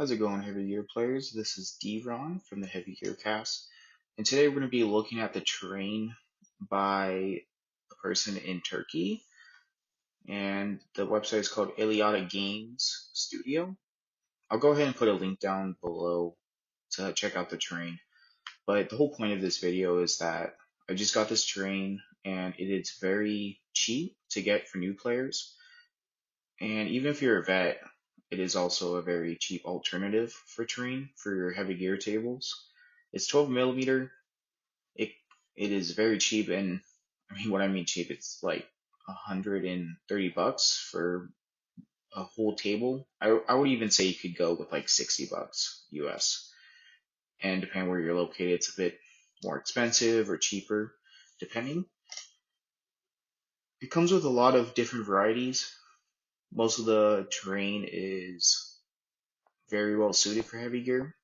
How's it going, Heavy Gear players? This is D-Ron from the Heavy Gear Cast, and today we're going to be looking at the terrain by a person in Turkey, and the website is called Iliada Games Studio. I'll go ahead and put a link down below to check out the terrain, but the whole point of this video is that I just got this terrain, and it is very cheap to get for new players, and even if you're a vet, it is also a very cheap alternative for terrain for your heavy gear tables. It's 12 millimeter. It it is very cheap, and I mean what I mean cheap, it's like $130 for a whole table. I would even say you could go with like $60 US. And depending where you're located, it's a bit more expensive or cheaper, depending. It comes with a lot of different varieties. Most of the terrain is very well suited for heavy gear.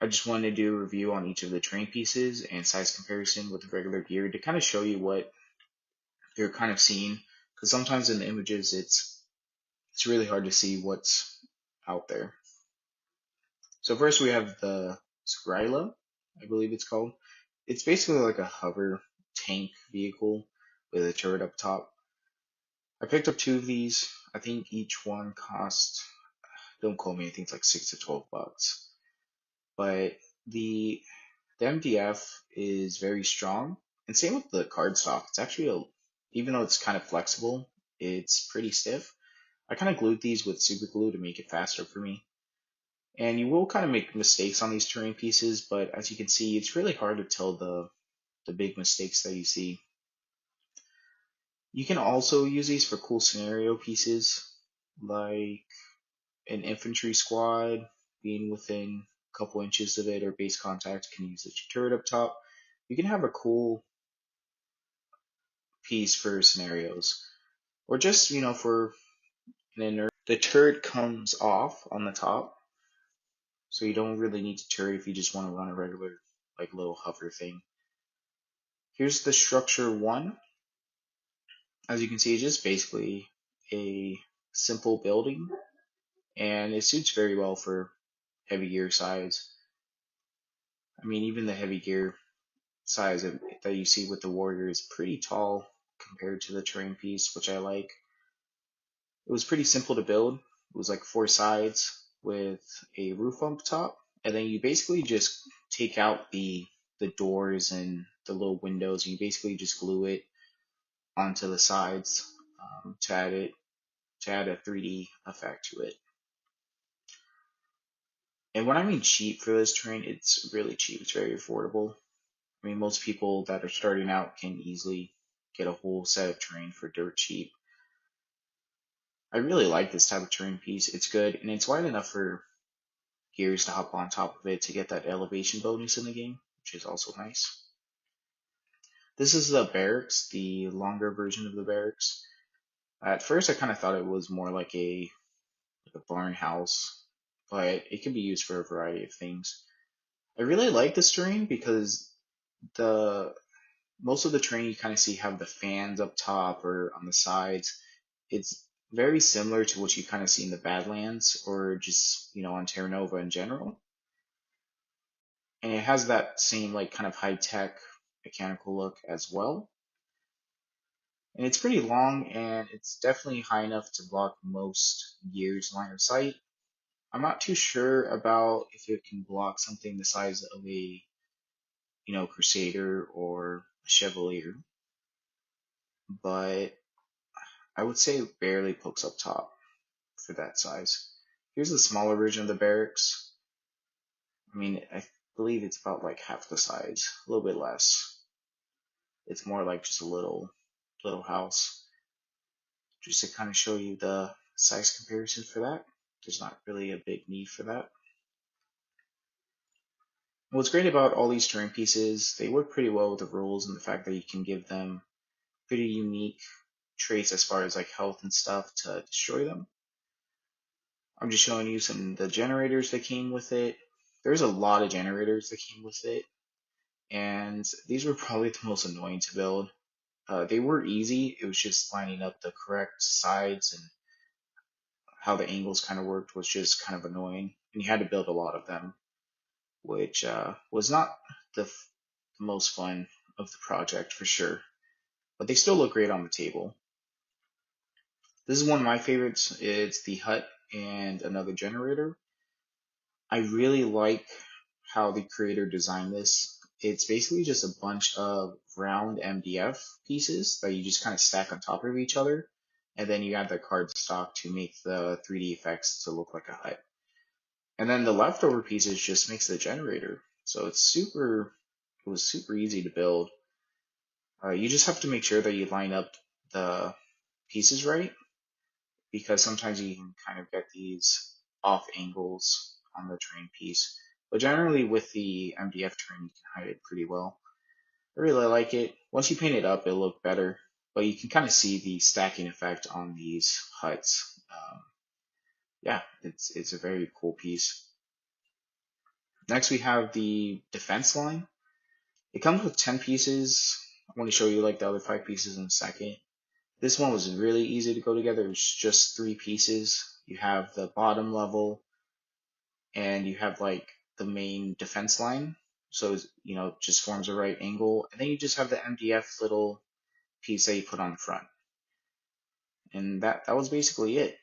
I just wanted to do a review on each of the terrain pieces and size comparison with the regular gear to kind of show you what you're kind of seeing, because sometimes in the images it's really hard to see what's out there. So first we have the Skrilla, I believe it's called. It's basically like a hover tank vehicle with a turret up top. I picked up two of these. I think each one cost, don't quote me, I think it's like $6 to $12. But the the MDF is very strong, and same with the cardstock. It's actually even though it's kind of flexible, it's pretty stiff. I kind of glued these with super glue to make it faster for me. And you will kind of make mistakes on these terrain pieces, but as you can see, it's really hard to tell the big mistakes that you see. You can also use these for cool scenario pieces, like an infantry squad being within a couple inches of it or base contact can use a turret up top. You can have a cool piece for scenarios, or just for an inert. The turret comes off on the top, so you don't really need to turret if you just want to run a regular like little hover thing. Here's the structure one. As you can see, it's just basically a simple building, and it suits very well for heavy gear size. I mean, even the heavy gear size that you see with the warrior is pretty tall compared to the terrain piece, which I like. It was pretty simple to build. It was like four sides with a roof up top, and then you basically just take out the doors and the little windows, and you basically just glue it onto the sides to add a 3D effect to it. And when I mean cheap for this terrain, it's really cheap. It's very affordable. I mean, most people that are starting out can easily get a whole set of terrain for dirt cheap. I really like this type of terrain piece. It's good, and it's wide enough for gears to hop on top of it to get that elevation bonus in the game, which is also nice. This is the Barracks, the longer version of the Barracks. At first, I kind of thought it was more like a barn house, but it can be used for a variety of things. I really like this terrain because the most of the terrain you kind of see have the fans up top or on the sides. It's very similar to what you kind of see in the Badlands or just on Terra Nova in general. And it has that same like kind of high tech mechanical look as well. And it's pretty long, and it's definitely high enough to block most gears line of sight. I'm not too sure about if it can block something the size of a Crusader or a Chevalier, but I would say it barely pokes up top for that size. Here's the smaller version of the Barracks. I mean, I believe it's about like half the size, a little bit less. It's more like just a little house. Just to kind of show you the size comparison for that. There's not really a big need for that. What's great about all these terrain pieces, they work pretty well with the rules and the fact that you can give them pretty unique traits as far as like health and stuff to destroy them. I'm just showing you some of the generators that came with it. There's a lot of generators that came with it, and these were probably the most annoying to build. They were easy, it was just lining up the correct sides, and how the angles kind of worked was just kind of annoying. and you had to build a lot of them, which was not the most fun of the project for sure. But they still look great on the table. This is one of my favorites. It's the hut and another generator. I really like how the creator designed this. It's basically just a bunch of round MDF pieces that you just kind of stack on top of each other, and then you add the cardstock to make the 3D effects to look like a hut. And then the leftover pieces just makes the generator. So it was super easy to build. You just have to make sure that you line up the pieces right, because sometimes you can kind of get these off angles on the terrain piece. But generally with the MDF terrain, you can hide it pretty well. I really like it. Once you paint it up, it'll look better, but you can kind of see the stacking effect on these huts. Yeah, it's a very cool piece. Next, we have the defense line. It comes with 10 pieces. I want to show you like the other 5 pieces in a second. This one was really easy to go together. It was just 3 pieces. You have the bottom level, and you have like the main defense line. So, just forms a right angle. And then you just have the MDF little piece that you put on the front. And that was basically it.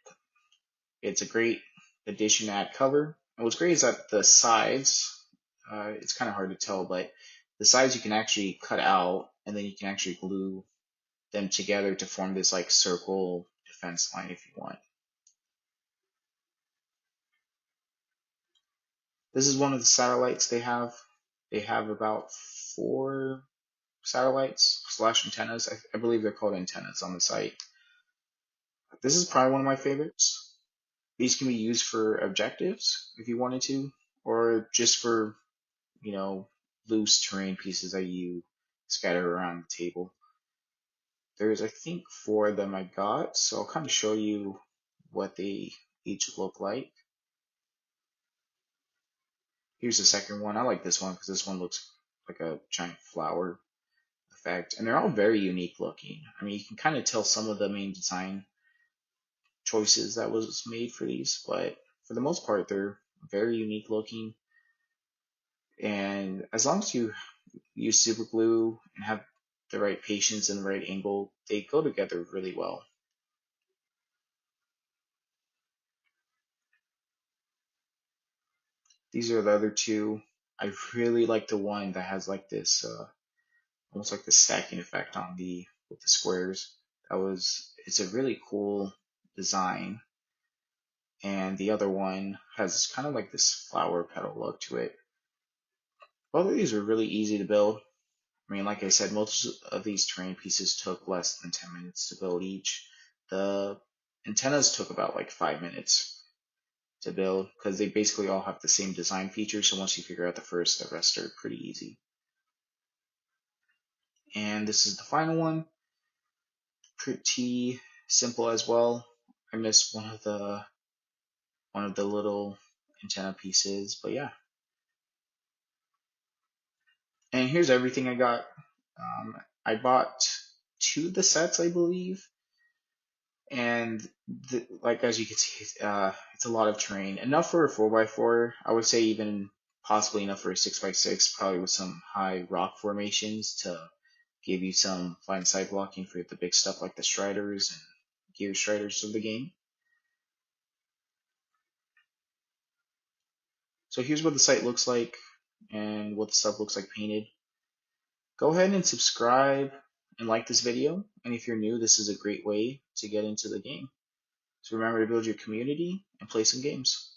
It's a great addition to add cover. And what's great is that the sides, it's kind of hard to tell, but the sides you can actually cut out, and then you can actually glue them together to form this like circle defense line if you want. This is one of the satellites they have. They have about 4 satellites slash antennas. I believe they're called antennas on the site. This is probably one of my favorites. These can be used for objectives if you wanted to, or just for, you know, loose terrain pieces that you scatter around the table. There's, I think, 4 of them I got, so I'll kind of show you what they each look like. Here's the second one. I like this one because this one looks like a giant flower effect, and they're all very unique looking. I mean, you can kind of tell some of the main design choices that was made for these, but for the most part, they're very unique looking. And as long as you use super glue and have the right patience and the right angle, they go together really well. These are the other 2. I really like the one that has like this, almost like the stacking effect on with the squares. It's a really cool design. And the other one has kind of like this flower petal look to it. Both of these are really easy to build. I mean, like I said, most of these terrain pieces took less than 10 minutes to build each. The antennas took about like 5 minutes to build because they basically all have the same design features. So once you figure out the first, the rest are pretty easy. And this is the final one. Pretty simple as well. I missed one of the little antenna pieces, but yeah. And here's everything I got. I bought 2 of the sets, I believe, and like as you can see, it's a lot of terrain. Enough for a 4x4. I would say even possibly enough for a 6x6, probably with some high rock formations to give you some fine side blocking for the big stuff like the Striders and Gear Striders of the game. So here's what the site looks like and what the stuff looks like painted. Go ahead and subscribe and like this video. And if you're new, this is a great way to get into the game. So remember to build your community and play some games.